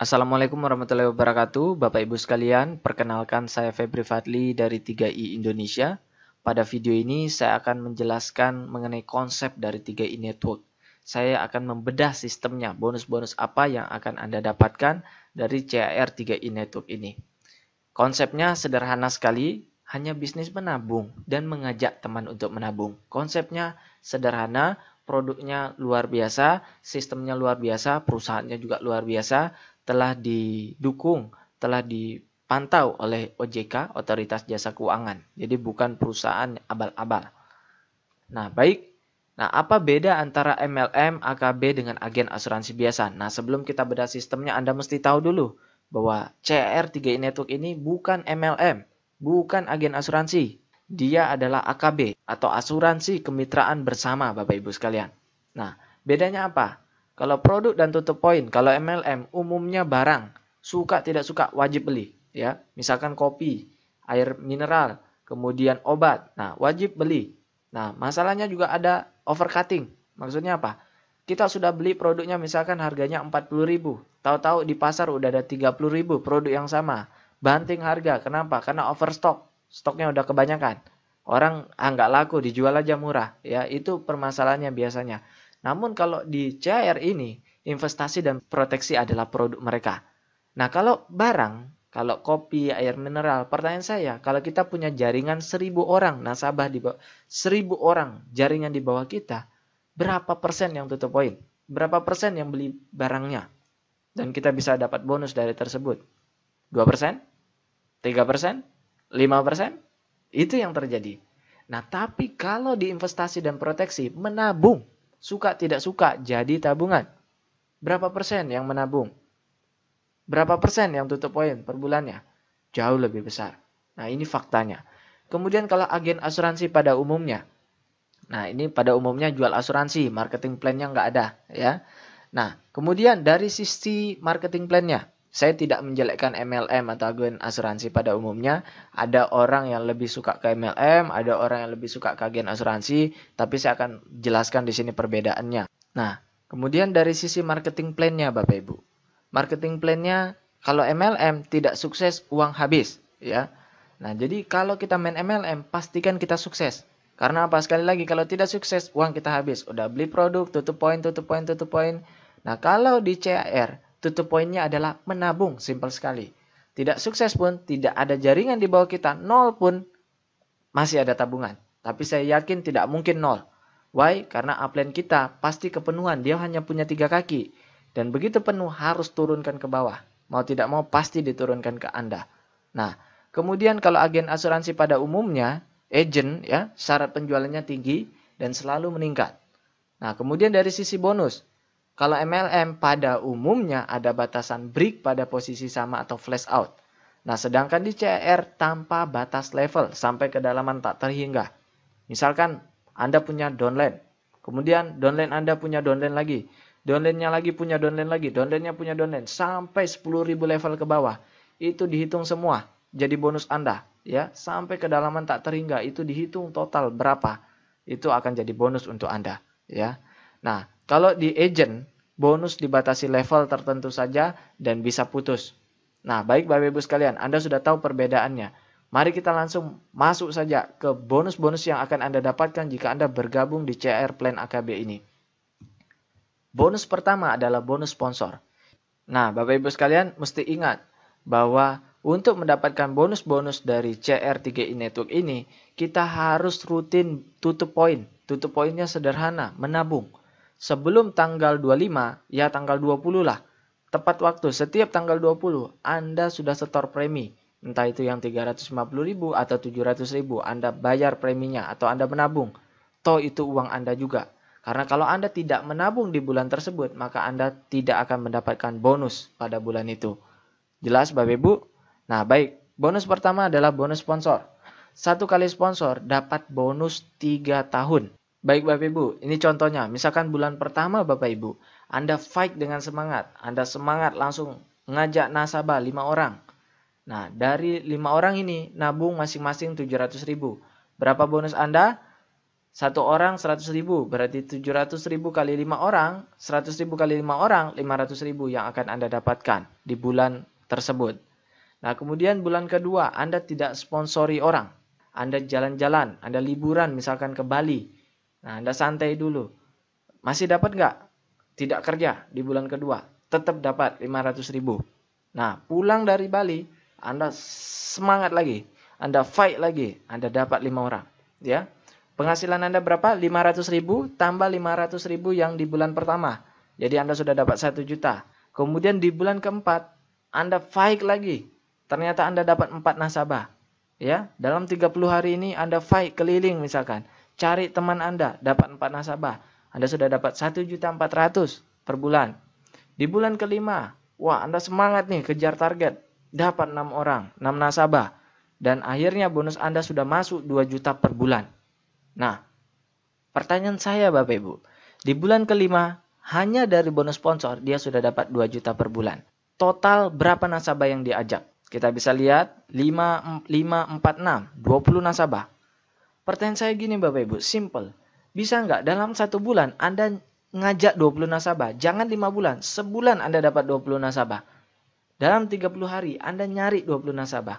Assalamualaikum warahmatullahi wabarakatuh, Bapak Ibu sekalian. Perkenalkan saya Febri Fadli dari 3i Indonesia. Pada video ini saya akan menjelaskan mengenai konsep dari 3i Network. Saya akan membedah sistemnya, bonus-bonus apa yang akan Anda dapatkan dari CAR 3i Network ini. Konsepnya sederhana sekali, hanya bisnis menabung dan mengajak teman untuk menabung. Konsepnya sederhana, produknya luar biasa, sistemnya luar biasa, perusahaannya juga luar biasa, telah didukung, telah dipantau oleh OJK, Otoritas Jasa Keuangan. Jadi bukan perusahaan abal-abal. Nah, baik. Nah, apa beda antara MLM, AKB dengan agen asuransi biasa? Nah, sebelum kita bedah sistemnya, Anda mesti tahu dulu bahwa CR 3i Network ini bukan MLM, bukan agen asuransi. Dia adalah AKB atau asuransi kemitraan bersama, Bapak Ibu sekalian. Nah, bedanya apa? Kalau produk dan tutup poin, kalau MLM umumnya barang, suka tidak suka wajib beli, ya. Misalkan kopi, air mineral, kemudian obat. Nah, wajib beli. Nah, masalahnya juga ada overcutting. Maksudnya apa? Kita sudah beli produknya misalkan harganya 40.000. Tahu-tahu di pasar udah ada 30.000 produk yang sama. Banting harga. Kenapa? Karena overstock. Stoknya udah kebanyakan. Orang nggak laku, dijual aja murah. Ya, itu permasalahannya biasanya. Namun kalau di CR ini, investasi dan proteksi adalah produk mereka. Nah, kalau barang, kalau kopi, air mineral, pertanyaan saya, kalau kita punya jaringan 1.000 orang nasabah di bawah, 1.000 orang jaringan di bawah kita, berapa persen yang tutup poin? Berapa persen yang beli barangnya? Dan kita bisa dapat bonus dari tersebut. 2%? 3%? 5%? Itu yang terjadi. Nah, tapi kalau di investasi dan proteksi, menabung, suka tidak suka, jadi tabungan. Berapa persen yang menabung? Berapa persen yang tutup poin per bulannya? Jauh lebih besar. Nah, ini faktanya. Kemudian kalau agen asuransi pada umumnya. Nah, ini pada umumnya jual asuransi, marketing plan-nya nggak ada. Ya. Nah, kemudian dari sisi marketing plan-nya. Saya tidak menjelekkan MLM atau agen asuransi pada umumnya. Ada orang yang lebih suka ke MLM, ada orang yang lebih suka ke agen asuransi. Tapi saya akan jelaskan di sini perbedaannya. Nah, kemudian dari sisi marketing plan-nya Bapak Ibu. Marketing plan-nya kalau MLM tidak sukses uang habis, ya. Nah, jadi kalau kita main MLM pastikan kita sukses. Karena apa? Sekali lagi kalau tidak sukses uang kita habis. Udah beli produk, tutup poin, tutup poin, tutup poin. Nah, kalau di CAR tutup poinnya adalah menabung, simpel sekali. Tidak sukses pun, tidak ada jaringan di bawah kita, nol pun masih ada tabungan. Tapi saya yakin tidak mungkin nol. Why? Karena upline kita pasti kepenuhan. Dia hanya punya 3 kaki. Dan begitu penuh harus turunkan ke bawah. Mau tidak mau pasti diturunkan ke Anda. Nah, kemudian kalau agen asuransi pada umumnya, agent ya, syarat penjualannya tinggi dan selalu meningkat. Nah, kemudian dari sisi bonus. Kalau MLM pada umumnya ada batasan break pada posisi sama atau flash out. Nah, sedangkan di CR tanpa batas level sampai kedalaman tak terhingga. Misalkan Anda punya downline, kemudian downline Anda punya downline lagi. Downline-nya lagi punya downline lagi, downline-nya punya downline sampai 10.000 level ke bawah. Itu dihitung semua jadi bonus Anda, ya. Sampai kedalaman tak terhingga itu dihitung total berapa. Itu akan jadi bonus untuk Anda, ya. Nah, kalau di agent bonus dibatasi level tertentu saja dan bisa putus. Nah, baik Bapak Ibu sekalian, Anda sudah tahu perbedaannya. Mari kita langsung masuk saja ke bonus-bonus yang akan Anda dapatkan jika Anda bergabung di CR Plan AKB ini. Bonus pertama adalah bonus sponsor. Nah, Bapak Ibu sekalian mesti ingat bahwa untuk mendapatkan bonus-bonus dari CR3i Network ini, kita harus rutin tutup poin. Tutup poinnya sederhana, menabung. Sebelum tanggal 25, ya tanggal 20 lah. Tepat waktu, setiap tanggal 20, Anda sudah setor premi. Entah itu yang 350.000 atau 700.000, Anda bayar preminya atau Anda menabung. Toh itu uang Anda juga. Karena kalau Anda tidak menabung di bulan tersebut, maka Anda tidak akan mendapatkan bonus pada bulan itu. Jelas Bapak Ibu? Nah baik, bonus pertama adalah bonus sponsor. Satu kali sponsor dapat bonus 3 tahun. Baik Bapak Ibu, ini contohnya. Misalkan bulan pertama Bapak Ibu, Anda fight dengan semangat. Anda semangat langsung ngajak nasabah 5 orang. Nah dari 5 orang ini nabung masing-masing 700.000. Berapa bonus Anda? Satu orang 100.000, berarti 700.000 kali 5 orang, 100.000 kali 5 orang, 500.000 yang akan Anda dapatkan di bulan tersebut. Nah, kemudian bulan kedua, Anda tidak sponsori orang. Anda jalan-jalan, Anda liburan misalkan ke Bali. Nah, Anda santai dulu. Masih dapat nggak? Tidak kerja di bulan kedua. Tetap dapat 500.000. Nah, pulang dari Bali, Anda semangat lagi. Anda fight lagi. Anda dapat 5 orang. Ya. Penghasilan Anda berapa? 500.000 tambah 500.000 yang di bulan pertama. Jadi Anda sudah dapat 1 juta. Kemudian di bulan keempat, Anda fight lagi. Ternyata Anda dapat 4 nasabah. Ya, dalam 30 hari ini Anda fight keliling misalkan. Cari teman Anda, dapat 4 nasabah. Anda sudah dapat 1.400.000 per bulan. Di bulan kelima, wah Anda semangat nih kejar target. Dapat 6 orang, 6 nasabah. Dan akhirnya bonus Anda sudah masuk 2 juta per bulan. Nah, pertanyaan saya Bapak Ibu, di bulan kelima hanya dari bonus sponsor dia sudah dapat 2 juta per bulan. Total berapa nasabah yang diajak? Kita bisa lihat 5, 4, 6, 20 nasabah. Pertanyaan saya gini Bapak Ibu, simple. Bisa nggak dalam 1 bulan Anda ngajak 20 nasabah? Jangan 5 bulan, sebulan Anda dapat 20 nasabah. Dalam 30 hari Anda nyari 20 nasabah.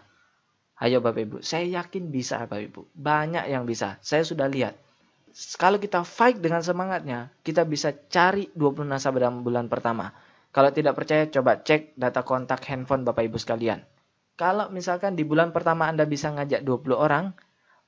Ayo Bapak Ibu, saya yakin bisa Bapak Ibu. Banyak yang bisa, saya sudah lihat. Kalau kita fight dengan semangatnya, kita bisa cari 20 nasabah dalam bulan pertama. Kalau tidak percaya, coba cek data kontak handphone Bapak Ibu sekalian. Kalau misalkan di bulan pertama Anda bisa ngajak 20 orang,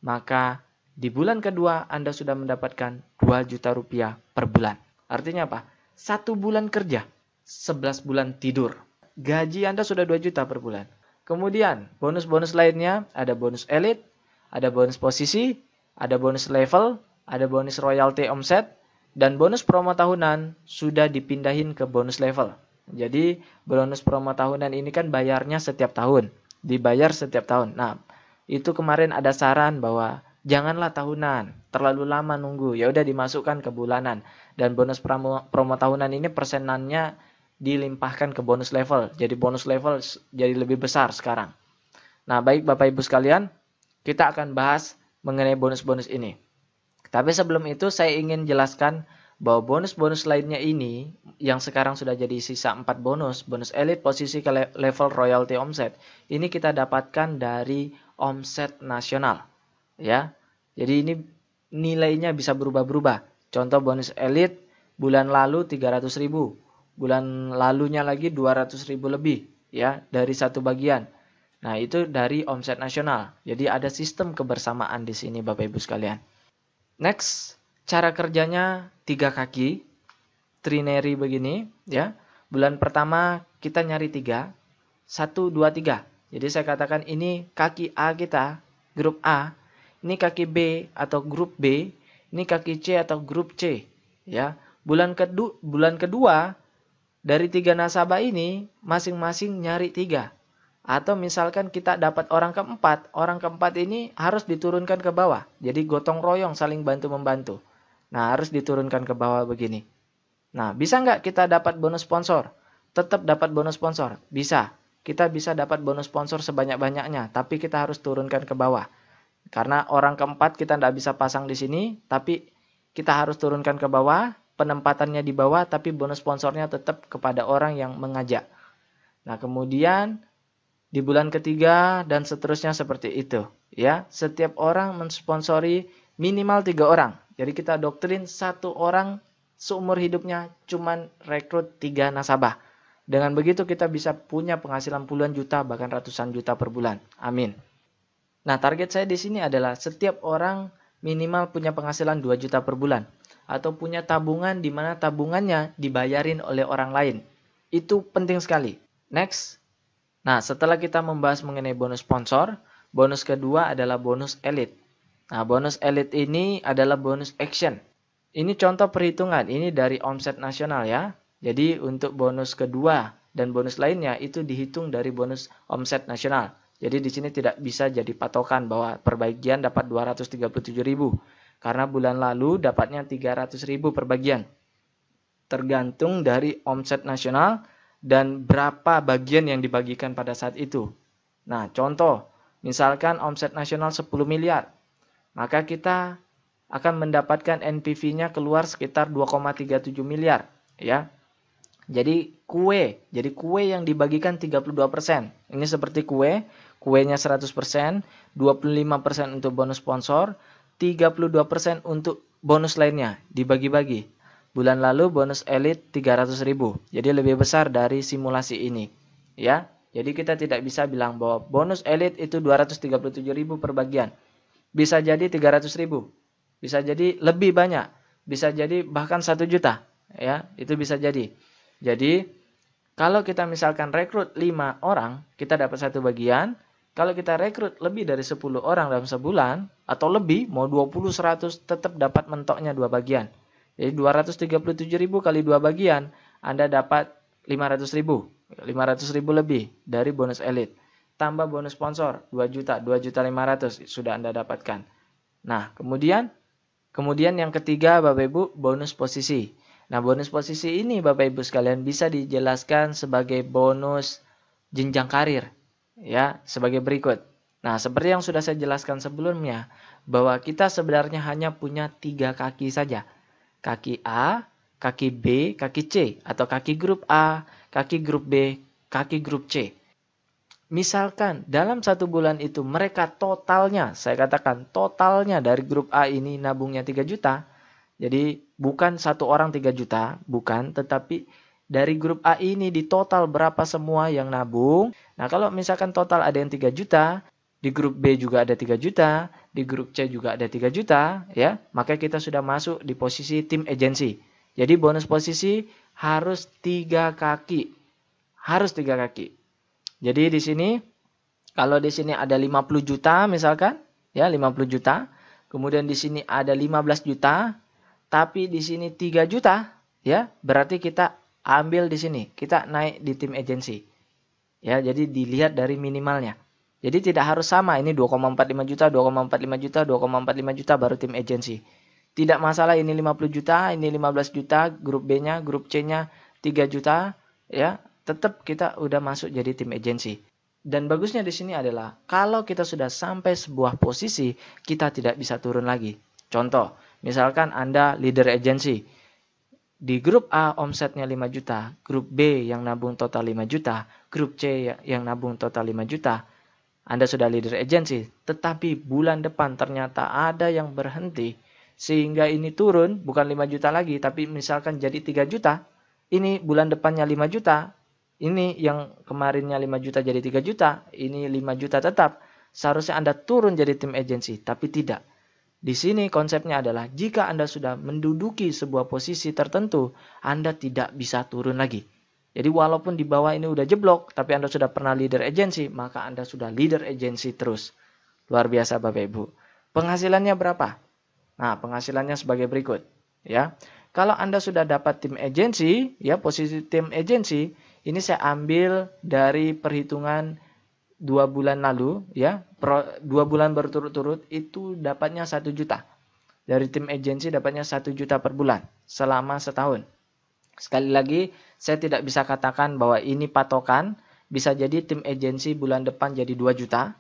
maka di bulan kedua Anda sudah mendapatkan 2 juta rupiah per bulan. Artinya apa? 1 bulan kerja, 11 bulan tidur. Gaji Anda sudah 2 juta per bulan. Kemudian bonus-bonus lainnya ada bonus elite, ada bonus posisi, ada bonus level, ada bonus royalty omset, dan bonus promo tahunan sudah dipindahin ke bonus level. Jadi bonus promo tahunan ini kan bayarnya setiap tahun, dibayar setiap tahun. Nah, itu kemarin ada saran bahwa janganlah tahunan, terlalu lama nunggu. Ya udah dimasukkan ke bulanan. Dan bonus promo tahunan ini persenannya dilimpahkan ke bonus level. Jadi bonus level jadi lebih besar sekarang. Nah, baik Bapak Ibu sekalian, kita akan bahas mengenai bonus-bonus ini. Tapi sebelum itu saya ingin jelaskan bahwa bonus-bonus lainnya ini yang sekarang sudah jadi sisa 4 bonus, bonus elite, posisi ke level, royalty, omset. Ini kita dapatkan dari omset nasional. Ya. Jadi ini nilainya bisa berubah-berubah. Contoh bonus elite bulan lalu 300.000. Bulan lalunya lagi 200.000 lebih ya dari satu bagian. Nah, itu dari omset nasional. Jadi ada sistem kebersamaan di sini Bapak Ibu sekalian. Next, cara kerjanya 3 kaki. Trinary begini ya. Bulan pertama kita nyari 3. 1, 2, 3. Jadi saya katakan ini kaki A kita, grup A. Ini kaki B atau grup B. Ini kaki C atau grup C. Ya. Bulan kedua dari 3 nasabah ini, masing-masing nyari 3. Atau misalkan kita dapat orang keempat ini harus diturunkan ke bawah. Jadi gotong royong saling bantu-membantu. Nah, harus diturunkan ke bawah begini. Nah, bisa nggak kita dapat bonus sponsor? Tetap dapat bonus sponsor. Bisa. Kita bisa dapat bonus sponsor sebanyak-banyaknya, tapi kita harus turunkan ke bawah. Karena orang keempat kita nggak bisa pasang di sini, tapi kita harus turunkan ke bawah. Penempatannya di bawah, tapi bonus sponsornya tetap kepada orang yang mengajak. Nah, kemudian di bulan ketiga dan seterusnya seperti itu. Ya, setiap orang mensponsori minimal 3 orang. Jadi kita doktrin 1 orang seumur hidupnya cuman rekrut 3 nasabah. Dengan begitu kita bisa punya penghasilan puluhan juta, bahkan ratusan juta per bulan. Amin. Nah, target saya di sini adalah setiap orang minimal punya penghasilan 2 juta per bulan. Atau punya tabungan di mana tabungannya dibayarin oleh orang lain. Itu penting sekali. Next. Nah, setelah kita membahas mengenai bonus sponsor, bonus kedua adalah bonus elite. Nah, bonus elite ini adalah bonus action. Ini contoh perhitungan, ini dari omset nasional ya. Jadi untuk bonus kedua dan bonus lainnya itu dihitung dari bonus omset nasional. Jadi di sini tidak bisa jadi patokan bahwa per bagian dapat 237.000. Karena bulan lalu dapatnya 300.000 per bagian. Tergantung dari omset nasional dan berapa bagian yang dibagikan pada saat itu. Nah, contoh, misalkan omset nasional 10 miliar. Maka kita akan mendapatkan NPV-nya keluar sekitar 2,37 miliar, ya. Jadi kue yang dibagikan 32%. Ini seperti kuenya 100%, 25% untuk bonus sponsor, 32% untuk bonus lainnya dibagi-bagi. Bulan lalu bonus elit 300.000. Jadi lebih besar dari simulasi ini, ya. Jadi kita tidak bisa bilang bahwa bonus elit itu 237.000 per bagian. Bisa jadi 300.000. Bisa jadi lebih banyak. Bisa jadi bahkan 1 juta, ya. Itu bisa jadi. Jadi kalau kita misalkan rekrut 5 orang, kita dapat 1 bagian. Kalau kita rekrut lebih dari 10 orang dalam sebulan, atau lebih, mau 20, 100, tetap dapat mentoknya 2 bagian. Jadi 237.000 kali 2 bagian, Anda dapat 500.000. 500.000 lebih dari bonus elit. Tambah bonus sponsor, 2 juta, 2.500.000 sudah Anda dapatkan. Nah, kemudian yang ketiga, Bapak Ibu, bonus posisi. Nah, bonus posisi ini Bapak Ibu sekalian bisa dijelaskan sebagai bonus jenjang karir, ya, sebagai berikut. Nah, seperti yang sudah saya jelaskan sebelumnya, bahwa kita sebenarnya hanya punya 3 kaki saja. Kaki A, kaki B, kaki C, atau kaki grup A, kaki grup B, kaki grup C. Misalkan dalam 1 bulan itu mereka totalnya, saya katakan totalnya dari grup A ini nabungnya 3 juta. Jadi bukan 1 orang 3 juta, bukan, tetapi dari grup A ini di total berapa semua yang nabung. Nah, kalau misalkan total ada yang 3 juta, di grup B juga ada 3 juta, di grup C juga ada 3 juta, ya, maka kita sudah masuk di posisi tim agensi. Jadi bonus posisi harus 3 kaki. Harus 3 kaki. Jadi di sini, kalau di sini ada 50 juta misalkan, ya 50 juta, kemudian di sini ada 15 juta, tapi di sini 3 juta, ya, berarti kita ambil di sini, kita naik di tim agensi. Ya, jadi dilihat dari minimalnya. Jadi tidak harus sama, ini 2,45 juta, 2,45 juta, 2,45 juta baru tim agensi. Tidak masalah ini 50 juta, ini 15 juta, grup B-nya, grup C-nya 3 juta, ya, tetap kita udah masuk jadi tim agensi. Dan bagusnya di sini adalah kalau kita sudah sampai sebuah posisi, kita tidak bisa turun lagi. Contoh, misalkan Anda leader agency. Di grup A omsetnya 5 juta, grup B yang nabung total 5 juta, grup C yang nabung total 5 juta. Anda sudah leader agency, tetapi bulan depan ternyata ada yang berhenti, sehingga ini turun, bukan 5 juta lagi, tapi misalkan jadi 3 juta, ini bulan depannya 5 juta, ini yang kemarinnya 5 juta jadi 3 juta, ini 5 juta tetap, seharusnya Anda turun jadi tim agency, tapi tidak. Di sini konsepnya adalah jika Anda sudah menduduki sebuah posisi tertentu, Anda tidak bisa turun lagi. Jadi walaupun di bawah ini udah jeblok, tapi Anda sudah pernah leader agency, maka Anda sudah leader agency terus. Luar biasa Bapak Ibu. Penghasilannya berapa? Nah, penghasilannya sebagai berikut, ya. Kalau Anda sudah dapat tim agency, ya, posisi tim agency, ini saya ambil dari perhitungan 2 bulan lalu, ya, 2 bulan berturut-turut itu dapatnya 1 juta. Dari tim agensi dapatnya 1 juta per bulan selama setahun. Sekali lagi, saya tidak bisa katakan bahwa ini patokan. Bisa jadi tim agensi bulan depan jadi 2 juta.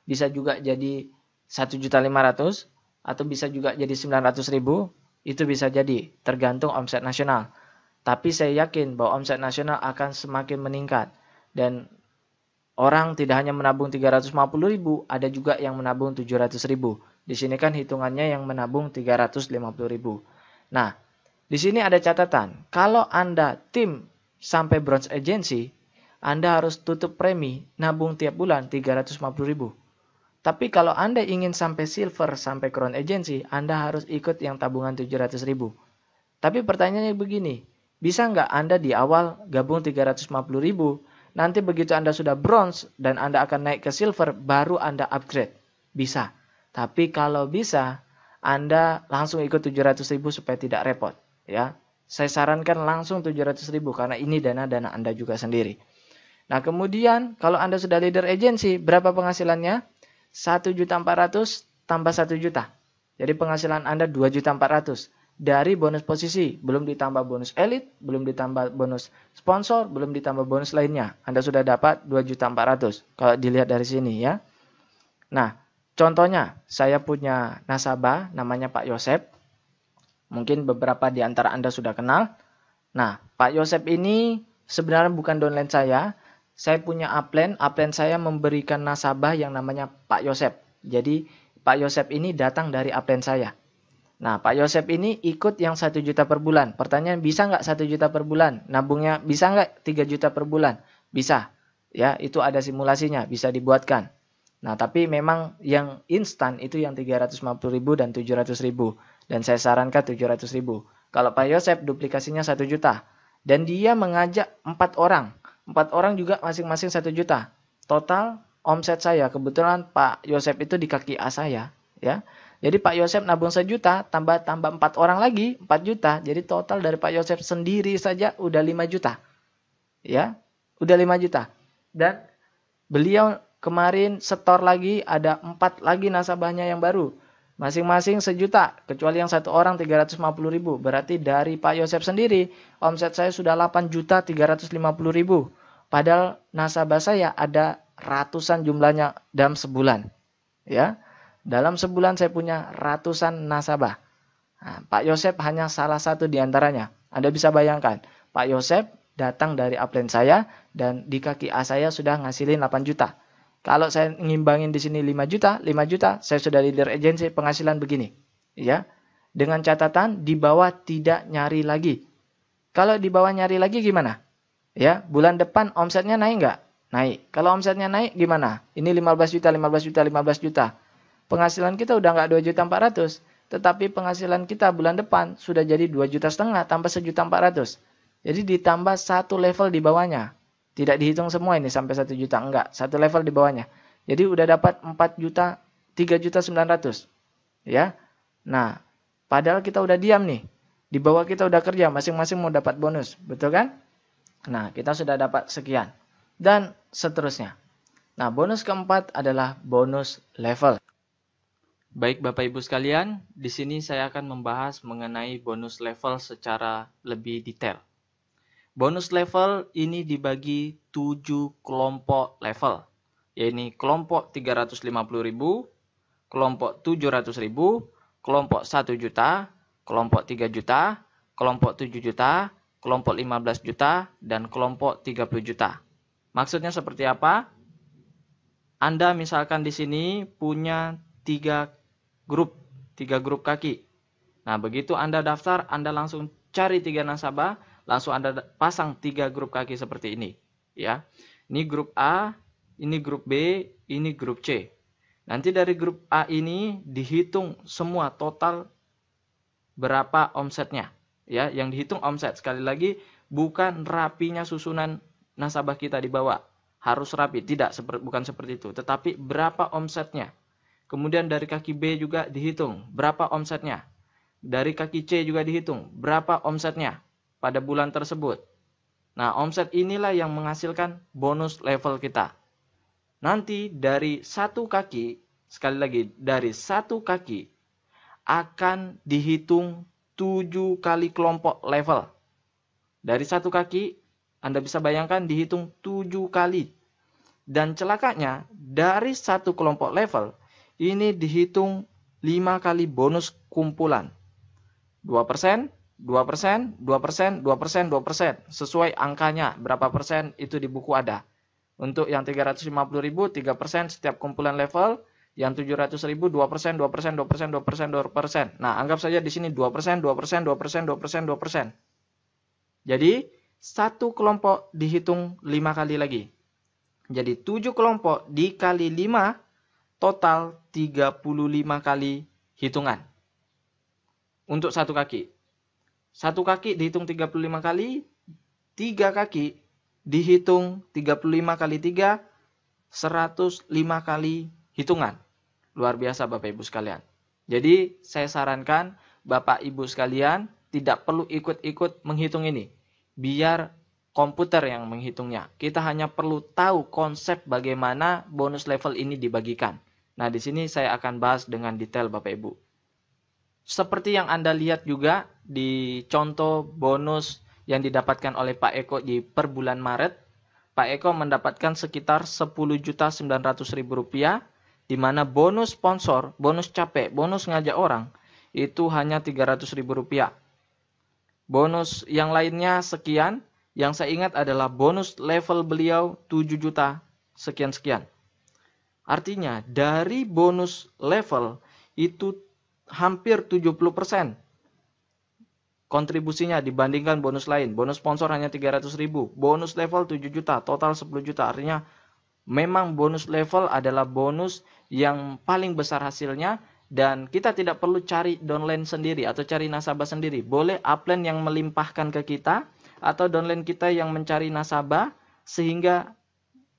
Bisa juga jadi 1.500.000 atau bisa juga jadi 900.000. Itu bisa jadi, tergantung omset nasional. Tapi saya yakin bahwa omset nasional akan semakin meningkat. Dan orang tidak hanya menabung 350.000, ada juga yang menabung 700.000. Di sini kan hitungannya yang menabung 350.000. Nah, di sini ada catatan. Kalau Anda tim sampai bronze agency, Anda harus tutup premi nabung tiap bulan 350.000. Tapi kalau Anda ingin sampai silver sampai crown agency, Anda harus ikut yang tabungan 700.000. Tapi pertanyaannya begini, bisa nggak Anda di awal gabung 350.000? Nanti begitu Anda sudah bronze dan Anda akan naik ke silver, baru Anda upgrade. Bisa. Tapi kalau bisa, Anda langsung ikut 700.000 supaya tidak repot. Ya, saya sarankan langsung 700.000 karena ini dana-dana Anda juga sendiri. Nah, kemudian kalau Anda sudah leader agency, berapa penghasilannya? 1.400.000 tambah 1 juta. Jadi penghasilan Anda 2.400.000. Dari bonus posisi, belum ditambah bonus elit, belum ditambah bonus sponsor, belum ditambah bonus lainnya. Anda sudah dapat 2.400.000 kalau dilihat dari sini, ya. Nah, Contohnya, saya punya nasabah namanya Pak Yosep. Mungkin beberapa di antara Anda sudah kenal. Nah, Pak Yosep ini sebenarnya bukan downline saya. Saya punya upline saya memberikan nasabah yang namanya Pak Yosep. Jadi, Pak Yosep ini datang dari upline saya. Nah, Pak Yosep ini ikut yang 1 juta per bulan. Pertanyaan, bisa nggak 1 juta per bulan? Nabungnya bisa nggak 3 juta per bulan? Bisa. Ya, itu ada simulasinya, bisa dibuatkan. Nah, tapi memang yang instan itu yang 350.000 dan 700.000. Dan saya sarankan 700.000. Kalau Pak Yosep duplikasinya 1 juta. Dan dia mengajak 4 orang. 4 orang juga masing-masing 1 juta. Total omset saya, kebetulan Pak Yosep itu di kaki A saya. Ya. Jadi Pak Yosep nabung 1 juta, tambah 4 orang lagi, 4 juta. Jadi total dari Pak Yosep sendiri saja udah 5 juta. Ya, udah 5 juta. Dan beliau kemarin setor lagi, ada 4 lagi nasabahnya yang baru. Masing-masing 1 juta, kecuali yang 1 orang 350.000. Berarti dari Pak Yosep sendiri, omset saya sudah 8.350.000. Padahal nasabah saya ada ratusan jumlahnya dalam sebulan. Ya, dalam sebulan saya punya ratusan nasabah. Nah, Pak Yosep hanya salah satu di antaranya. Anda bisa bayangkan, Pak Yosep datang dari upline saya dan di kaki A saya sudah ngasilin 8 juta. Kalau saya ngimbangin di sini 5 juta, 5 juta, saya sudah leader agency penghasilan begini. Ya. Dengan catatan di bawah tidak nyari lagi. Kalau di bawah nyari lagi gimana? Ya, bulan depan omsetnya naik nggak? Naik. Kalau omsetnya naik gimana? Ini 15 juta, 15 juta, 15 juta. Penghasilan kita udah nggak 2.400.000, tetapi penghasilan kita bulan depan sudah jadi 2,5 juta tambah 1.400.000. Jadi ditambah satu level di bawahnya. Tidak dihitung semua ini sampai 1 juta, enggak, satu level di bawahnya. Jadi udah dapat 4 juta, 3.900.000. Ya. Nah, padahal kita udah diam nih. Di bawah kita udah kerja, masing-masing mau dapat bonus, betul kan? Nah, kita sudah dapat sekian. Dan seterusnya. Nah, bonus keempat adalah bonus level. Baik Bapak Ibu sekalian, di sini saya akan membahas mengenai bonus level secara lebih detail. Bonus level ini dibagi 7 kelompok level, yaitu kelompok 350.000, kelompok 700.000, kelompok 1 juta, kelompok 3 juta, kelompok 7 juta, kelompok 15 juta, dan kelompok 30 juta. Maksudnya seperti apa? Anda misalkan di sini punya 3 grup kaki. Nah, begitu Anda daftar, Anda langsung cari 3 nasabah, langsung Anda pasang 3 grup kaki seperti ini. Ya, ini grup A, ini grup B, ini grup C. Nanti dari grup A ini dihitung semua total berapa omsetnya. Ya, yang dihitung omset. Sekali lagi, bukan rapinya susunan nasabah kita di bawah. Harus rapi, tidak, bukan seperti itu. Tetapi berapa omsetnya. Kemudian dari kaki B juga dihitung berapa omsetnya. Dari kaki C juga dihitung berapa omsetnya pada bulan tersebut. Nah, omset inilah yang menghasilkan bonus level kita. Nanti dari satu kaki, sekali lagi, dari satu kaki akan dihitung 7 kali kelompok level. Dari satu kaki, Anda bisa bayangkan dihitung 7 kali. Dan celakanya, dari satu kelompok level, ini dihitung 5 kali bonus kumpulan. 2%, 2%, 2%, 2%, 2%. Sesuai angkanya, berapa persen itu di buku ada. Untuk yang 350.000, 3% setiap kumpulan level. Yang 700.000, 2%, 2%, 2%, 2%, 2%. Nah, anggap saja di sini 2%, 2%, 2%, 2%, 2%. Jadi, satu kelompok dihitung 5 kali lagi. Jadi, 7 kelompok dikali 5, total 35 kali hitungan. Untuk satu kaki. Satu kaki dihitung 35 kali. 3 kaki dihitung 35 kali 3. 105 kali hitungan. Luar biasa Bapak Ibu sekalian. Jadi saya sarankan Bapak Ibu sekalian tidak perlu ikut-ikut menghitung ini. Biar komputer yang menghitungnya. Kita hanya perlu tahu konsep bagaimana bonus level ini dibagikan. Nah, di sini saya akan bahas dengan detail Bapak Ibu. Seperti yang Anda lihat juga di contoh bonus yang didapatkan oleh Pak Eko di per bulan Maret. Pak Eko mendapatkan sekitar 10.900.000 rupiah di mana bonus sponsor, bonus capek, bonus ngajak orang, itu hanya Rp300.000. Bonus yang lainnya sekian, yang saya ingat adalah bonus level beliau 7 juta sekian-sekian. Artinya dari bonus level itu hampir 70% kontribusinya dibandingkan bonus lain. Bonus sponsor hanya 300.000, bonus level 7 juta, total 10 juta. Artinya memang bonus level adalah bonus yang paling besar hasilnya, dan kita tidak perlu cari downline sendiri atau cari nasabah sendiri. Boleh upline yang melimpahkan ke kita atau downline kita yang mencari nasabah sehingga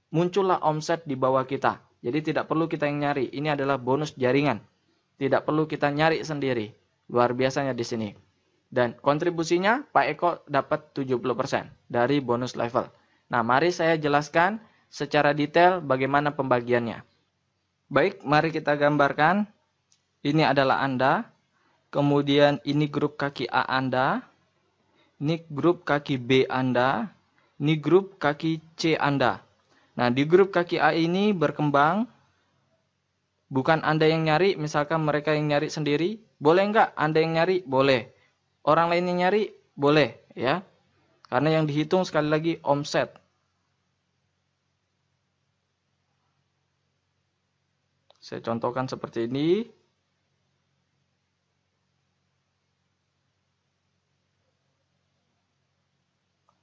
muncullah omset di bawah kita. Jadi tidak perlu kita yang nyari. Ini adalah bonus jaringan. Tidak perlu kita nyari sendiri. Luar biasanya di sini. Dan kontribusinya Pak Eko dapat 70% dari bonus level. Nah, mari saya jelaskan secara detail bagaimana pembagiannya. Baik, mari kita gambarkan. Ini adalah Anda. Kemudian ini grup kaki A Anda. Ini grup kaki B Anda. Ini grup kaki C Anda. Nah, di grup kaki A ini berkembang. Bukan Anda yang nyari, misalkan mereka yang nyari sendiri. Boleh enggak Anda yang nyari? Boleh. Orang lain yang nyari? Boleh. Ya. Karena yang dihitung sekali lagi omset. Saya contohkan seperti ini.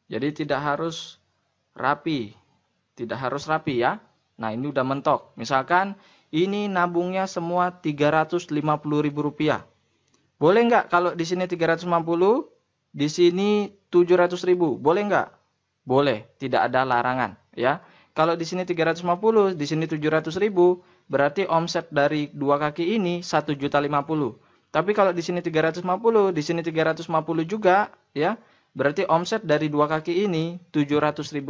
Jadi tidak harus rapi. Tidak harus rapi ya. Nah, ini udah mentok. Misalkan ini nabungnya semua Rp350.000. Boleh nggak kalau di sini 350, di sini 700.000? Boleh nggak? Boleh, tidak ada larangan ya. Kalau di sini 350, di sini 700.000, berarti omset dari dua kaki ini 1.050.000. Tapi kalau di sini 350, di sini 350 juga ya. Berarti omset dari dua kaki ini Rp700.000.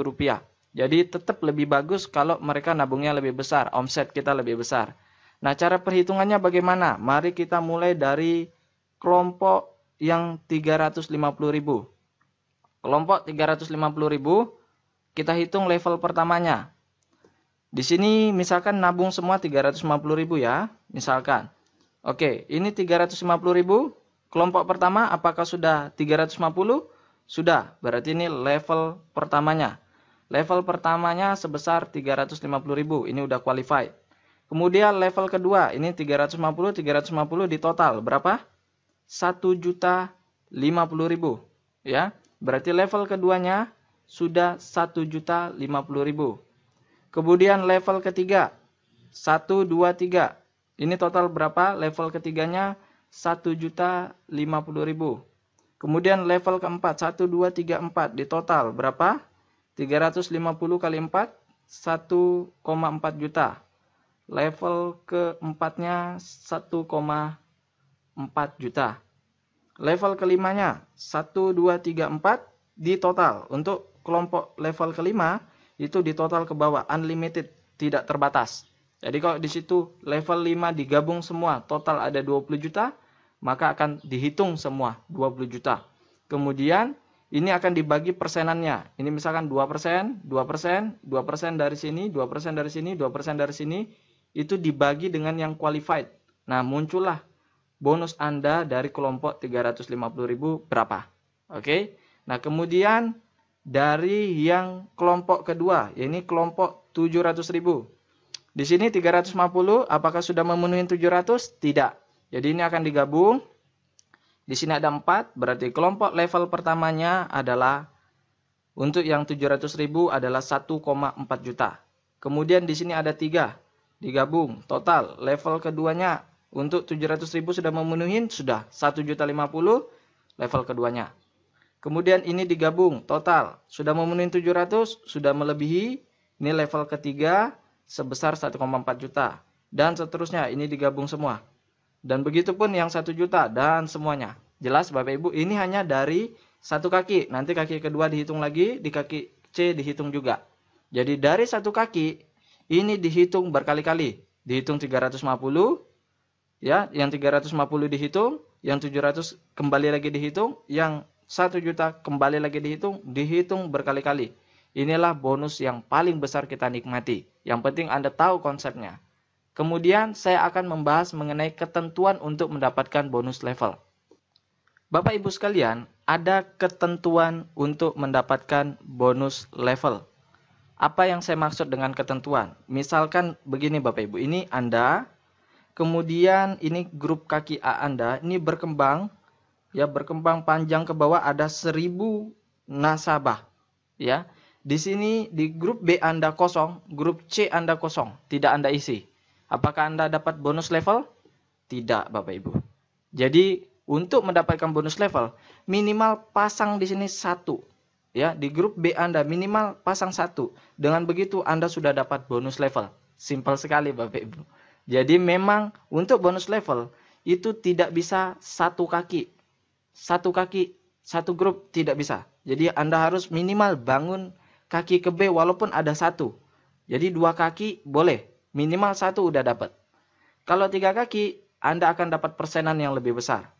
Jadi tetap lebih bagus kalau mereka nabungnya lebih besar, omset kita lebih besar. Nah, cara perhitungannya bagaimana? Mari kita mulai dari kelompok yang 350.000. Kelompok 350.000, kita hitung level pertamanya. Di sini misalkan nabung semua 350.000 ya, misalkan. Oke, ini 350.000. Kelompok pertama apakah sudah 350? Sudah, berarti ini level pertamanya. Level pertamanya sebesar 350.000, ini udah qualified. Kemudian level kedua, ini 350 di total berapa? 1.050.000 ya. Berarti level keduanya sudah 1.050.000. Kemudian level ketiga 1, 2, 3. Ini total berapa? Level ketiganya 1.050.000. Kemudian level keempat 1, 2, 3, 4. Di total berapa? 350 kali 4 1,4 juta. Level keempatnya 1,4 juta. Level kelimanya 1, 2, 3, 4 di total. Untuk kelompok level kelima itu di total ke bawah, unlimited, tidak terbatas. Jadi kalau di situ level 5 digabung semua total ada 20 juta, maka akan dihitung semua 20 juta. Kemudian ini akan dibagi persenannya. Ini misalkan 2%, 2%, 2% dari sini, 2% dari sini, 2% dari sini. Itu dibagi dengan yang qualified. Nah, muncullah bonus Anda dari kelompok 350.000 berapa. Oke. Nah, kemudian dari yang kelompok kedua, yaitu kelompok 700.000. Di sini 350, apakah sudah memenuhi 700? Tidak. Jadi ini akan digabung. Di sini ada 4, berarti kelompok level pertamanya adalah untuk yang 700.000 adalah 1,4 juta. Kemudian di sini ada 3, digabung. Total level keduanya untuk 700.000 sudah memenuhi, sudah 1.050.000 level keduanya. Kemudian ini digabung, total sudah memenuhi 700, sudah melebihi. Ini level ketiga sebesar 1,4 juta. Dan seterusnya, ini digabung semua. Dan begitu pun yang 1 juta dan semuanya. Jelas Bapak Ibu, ini hanya dari satu kaki. Nanti kaki kedua dihitung lagi, di kaki C dihitung juga. Jadi dari satu kaki, ini dihitung berkali-kali. Dihitung 350, ya, yang 350 dihitung, yang 700 kembali lagi dihitung, yang 1 juta kembali lagi dihitung berkali-kali. Inilah bonus yang paling besar kita nikmati. Yang penting Anda tahu konsepnya. Kemudian saya akan membahas mengenai ketentuan untuk mendapatkan bonus level. Bapak Ibu sekalian, ada ketentuan untuk mendapatkan bonus level. Apa yang saya maksud dengan ketentuan? Misalkan begini Bapak Ibu, ini Anda, kemudian ini grup kaki A Anda, ini berkembang, ya berkembang panjang ke bawah ada 1000 nasabah, ya. Di sini di grup B Anda kosong, grup C Anda kosong, tidak Anda isi. Apakah Anda dapat bonus level? Tidak, Bapak Ibu. Jadi, untuk mendapatkan bonus level, minimal pasang di sini 1. Ya, di grup B Anda minimal pasang 1. Dengan begitu Anda sudah dapat bonus level. Simpel sekali, Bapak Ibu. Jadi, memang untuk bonus level itu tidak bisa satu kaki. Satu kaki, satu grup tidak bisa. Jadi, Anda harus minimal bangun kaki ke B walaupun ada 1. Jadi, 2 kaki boleh. Minimal 1 udah dapat. Kalau 3 kaki, Anda akan dapat persenan yang lebih besar.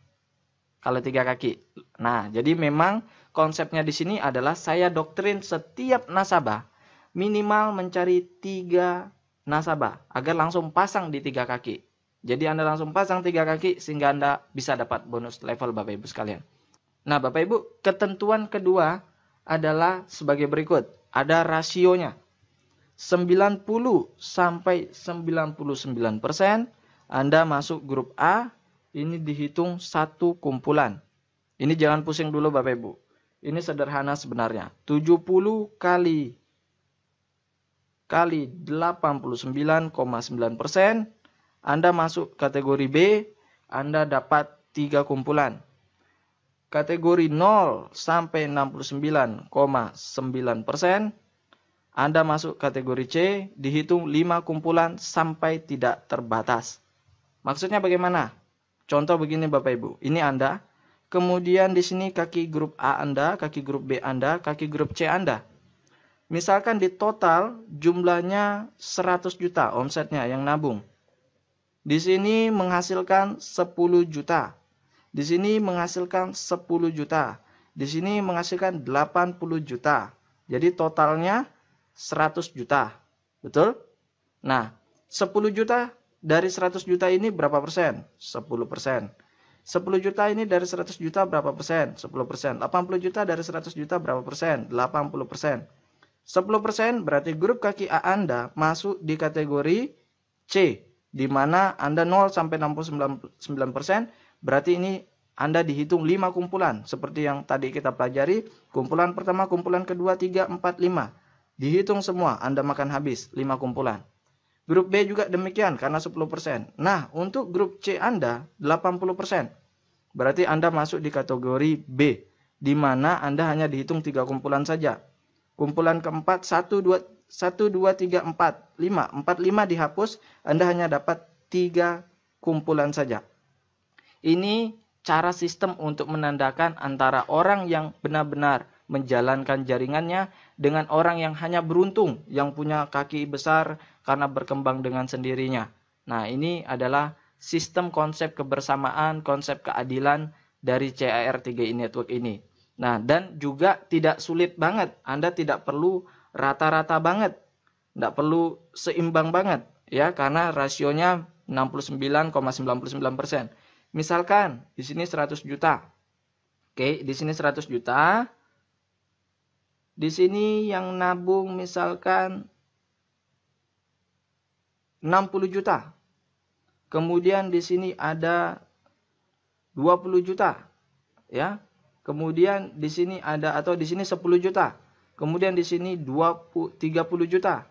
Kalau 3 kaki. Nah, jadi memang konsepnya di sini adalah saya doktrin setiap nasabah minimal mencari 3 nasabah agar langsung pasang di 3 kaki. Jadi Anda langsung pasang 3 kaki sehingga Anda bisa dapat bonus level Bapak Ibu sekalian. Nah, Bapak Ibu, ketentuan kedua adalah sebagai berikut. Ada rasionya. 90 sampai 99% Anda masuk grup A, ini dihitung satu kumpulan. Ini jangan pusing dulu Bapak Ibu. Ini sederhana sebenarnya. 70 kali 89,9%, Anda masuk kategori B, Anda dapat 3 kumpulan. Kategori 0 sampai 69,9%, Anda masuk kategori C, dihitung 5 kumpulan sampai tidak terbatas. Maksudnya bagaimana? Contoh begini Bapak Ibu, ini Anda, kemudian di sini kaki grup A Anda, kaki grup B Anda, kaki grup C Anda. Misalkan di total jumlahnya 100 juta omsetnya yang nabung. Di sini menghasilkan 10 juta. Di sini menghasilkan 10 juta. Di sini menghasilkan 80 juta. Jadi totalnya 100 juta. Betul? Nah, 10 juta dari 100 juta ini berapa persen? 10%. 10 juta ini dari 100 juta berapa persen? 10%. 80 juta dari 100 juta berapa persen? 80%. 10% berarti grup kaki A Anda masuk di kategori C, di mana Anda 0 sampai 69%, berarti ini Anda dihitung 5 kumpulan. Seperti yang tadi kita pelajari, kumpulan pertama, kumpulan kedua, 3, 4, 5. Dihitung semua, Anda makan habis 5 kumpulan. Grup B juga demikian karena 10%. Nah, untuk grup C Anda 80%. Berarti Anda masuk di kategori B, di mana Anda hanya dihitung 3 kumpulan saja. Kumpulan keempat 1, 2, 3, 4, 5. 4, 5 dihapus, Anda hanya dapat 3 kumpulan saja. Ini cara sistem untuk menandakan antara orang yang benar-benar menjalankan jaringannya dengan orang yang hanya beruntung, yang punya kaki besar karena berkembang dengan sendirinya. Nah, ini adalah sistem konsep kebersamaan, konsep keadilan dari CAR3i Network ini. Nah, dan juga tidak sulit banget. Anda tidak perlu rata-rata banget. Tidak perlu seimbang banget. Ya, karena rasionya 69,99%. Misalkan, di sini 100 juta. Oke, di sini 100 juta. Di sini yang nabung misalkan 60 juta. Kemudian di sini ada 20 juta. Ya. Kemudian di sini ada, atau di sini 10 juta. Kemudian di sini 30 juta.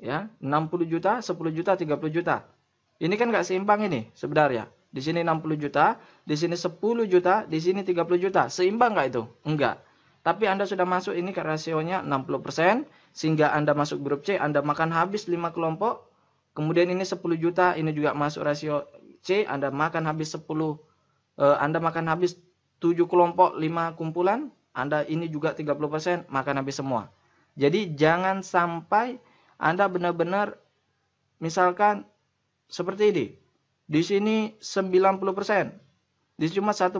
Ya, 60 juta, 10 juta, 30 juta. Ini kan nggak seimbang ini sebenarnya. Di sini 60 juta, di sini 10 juta, di sini 30 juta. Seimbang nggak itu? Enggak. Tapi Anda sudah masuk ini ke rasionya 60%, sehingga Anda masuk grup C, Anda makan habis 5 kelompok. Kemudian ini 10 juta, ini juga masuk rasio C, Anda makan habis 10, Anda makan habis 7 kelompok, 5 kumpulan, Anda ini juga 30%, makan habis semua. Jadi jangan sampai Anda benar-benar, misalkan seperti ini. Di sini 90%, di sini cuma 1%,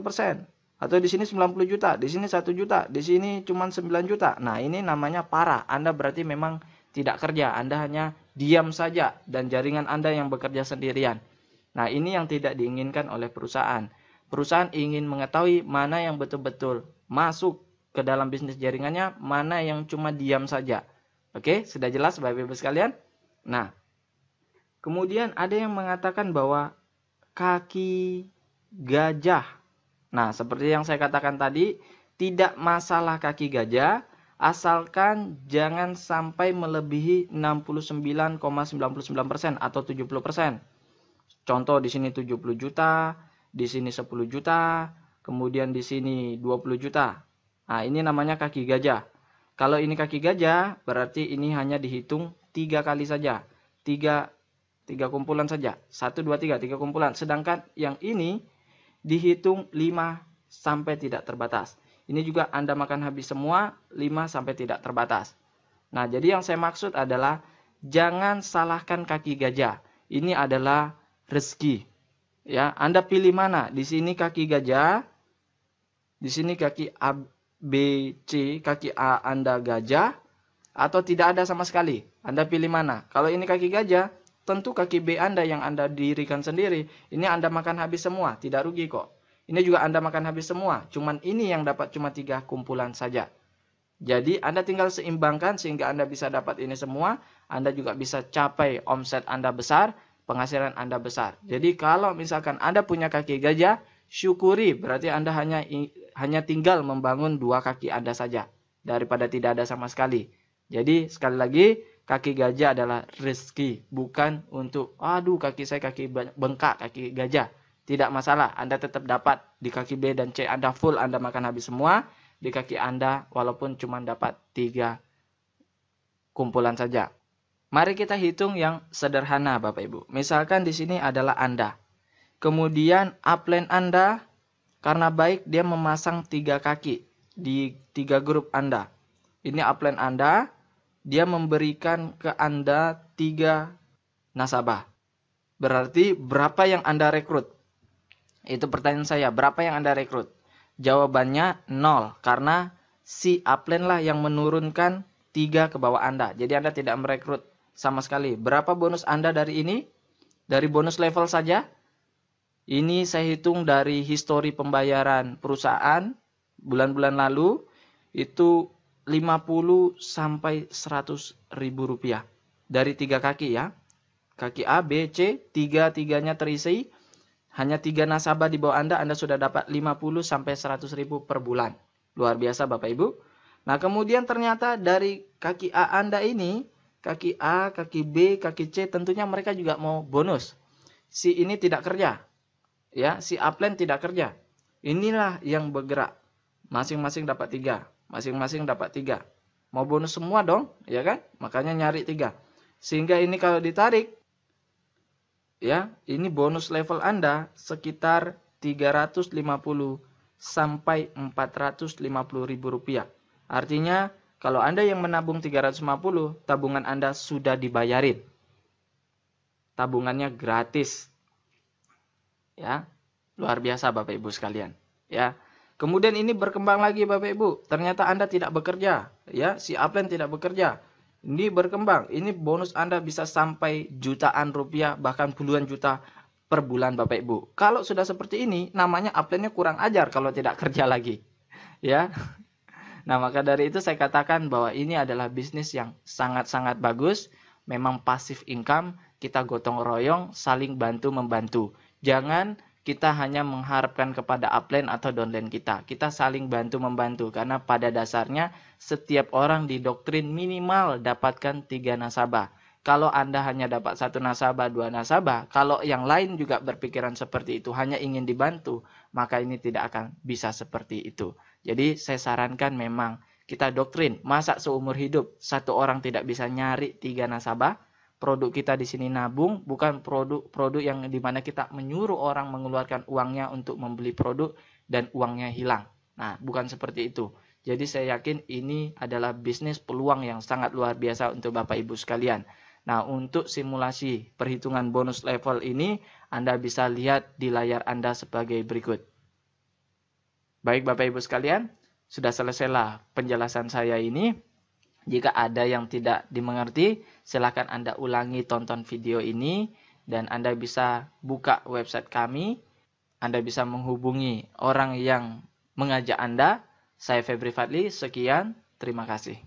atau di sini 90 juta, di sini 1 juta, di sini cuma 9 juta. Nah, ini namanya parah. Anda berarti memang tidak kerja, Anda hanya diam saja dan jaringan Anda yang bekerja sendirian. Nah, ini yang tidak diinginkan oleh perusahaan. Perusahaan ingin mengetahui mana yang betul-betul masuk ke dalam bisnis jaringannya, mana yang cuma diam saja. Oke, sudah jelas Bapak Ibu sekalian? Nah, kemudian ada yang mengatakan bahwa kaki gajah. Nah, seperti yang saya katakan tadi, tidak masalah kaki gajah, asalkan jangan sampai melebihi 69,99% atau 70%. Contoh di sini 70 juta, di sini 10 juta, kemudian di sini 20 juta. Nah, ini namanya kaki gajah. Kalau ini kaki gajah, berarti ini hanya dihitung 3 kali saja. 3 kumpulan saja. 1, 2, 3, 3 kumpulan. Sedangkan yang ini dihitung 5 sampai tidak terbatas. Ini juga Anda makan habis semua 5 sampai tidak terbatas. Nah, jadi yang saya maksud adalah jangan salahkan kaki gajah. Ini adalah rezeki. Ya, Anda pilih mana? Di sini kaki gajah, di sini kaki A, B, C, kaki A Anda gajah, atau tidak ada sama sekali. Anda pilih mana? Kalau ini kaki gajah, tentu kaki B Anda yang Anda dirikan sendiri, ini Anda makan habis semua, tidak rugi kok. Ini juga Anda makan habis semua, cuman ini yang dapat cuma 3 kumpulan saja. Jadi Anda tinggal seimbangkan sehingga Anda bisa dapat ini semua, Anda juga bisa capai omset Anda besar, penghasilan Anda besar. Jadi kalau misalkan Anda punya kaki gajah, syukuri, berarti Anda hanya tinggal membangun 2 kaki Anda saja, daripada tidak ada sama sekali. Jadi sekali lagi, kaki gajah adalah rezeki, bukan untuk, aduh kaki saya kaki bengkak, kaki gajah. Tidak masalah, Anda tetap dapat di kaki B dan C Anda full, Anda makan habis semua. Di kaki Anda walaupun cuma dapat 3 kumpulan saja. Mari kita hitung yang sederhana Bapak Ibu. Misalkan di sini adalah Anda. Kemudian upline Anda, karena baik dia memasang 3 kaki di 3 grup Anda. Ini upline Anda, dia memberikan ke Anda 3 nasabah. Berarti berapa yang Anda rekrut? Itu pertanyaan saya, berapa yang Anda rekrut? Jawabannya 0, karena si upline lah yang menurunkan 3 ke bawah Anda. Jadi Anda tidak merekrut sama sekali. Berapa bonus Anda dari ini? Dari bonus level saja. Ini saya hitung dari histori pembayaran perusahaan bulan-bulan lalu. Itu 50 sampai 100 ribu rupiah. Dari 3 kaki ya. Kaki A, B, C, 3-3-nya terisi. Hanya 3 nasabah di bawah Anda sudah dapat 50 sampai 100 ribu per bulan. Luar biasa Bapak Ibu. Nah kemudian ternyata dari kaki A Anda ini, kaki A, kaki B, kaki C, tentunya mereka juga mau bonus. Si ini tidak kerja. Ya, si upline tidak kerja. Inilah yang bergerak. Masing-masing dapat 3. Masing-masing dapat 3. Mau bonus semua dong, ya kan? Makanya nyari 3. Sehingga ini kalau ditarik, ya, ini bonus level Anda sekitar 350 sampai 450 ribu rupiah. Artinya, kalau Anda yang menabung 350, tabungan Anda sudah dibayarin. Tabungannya gratis. Ya, luar biasa Bapak Ibu sekalian. Ya, kemudian ini berkembang lagi Bapak Ibu. Ternyata Anda tidak bekerja. Ya, si upline tidak bekerja. Ini berkembang. Ini bonus Anda bisa sampai jutaan rupiah, bahkan puluhan juta per bulan Bapak Ibu. Kalau sudah seperti ini, namanya upline-nya kurang ajar kalau tidak kerja lagi. Ya. Nah, maka dari itu saya katakan bahwa ini adalah bisnis yang sangat-sangat bagus. Memang pasif income, kita gotong royong, saling bantu-membantu. Jangan kita hanya mengharapkan kepada upline atau downline kita. Kita saling bantu-membantu karena pada dasarnya setiap orang didoktrin minimal dapatkan 3 nasabah. Kalau Anda hanya dapat 1 nasabah, 2 nasabah, kalau yang lain juga berpikiran seperti itu, hanya ingin dibantu, maka ini tidak akan bisa seperti itu. Jadi saya sarankan memang kita doktrin, masa seumur hidup 1 orang tidak bisa nyari 3 nasabah. Produk kita di sini nabung, bukan produk yang dimana kita menyuruh orang mengeluarkan uangnya untuk membeli produk dan uangnya hilang. Nah, bukan seperti itu. Jadi saya yakin ini adalah bisnis peluang yang sangat luar biasa untuk Bapak Ibu sekalian. Nah, untuk simulasi perhitungan bonus level ini, Anda bisa lihat di layar Anda sebagai berikut. Baik Bapak Ibu sekalian, sudah selesailah penjelasan saya ini. Jika ada yang tidak dimengerti, silakan Anda ulangi tonton video ini dan Anda bisa buka website kami. Anda bisa menghubungi orang yang mengajak Anda. Saya Febri Fadli, sekian, terima kasih.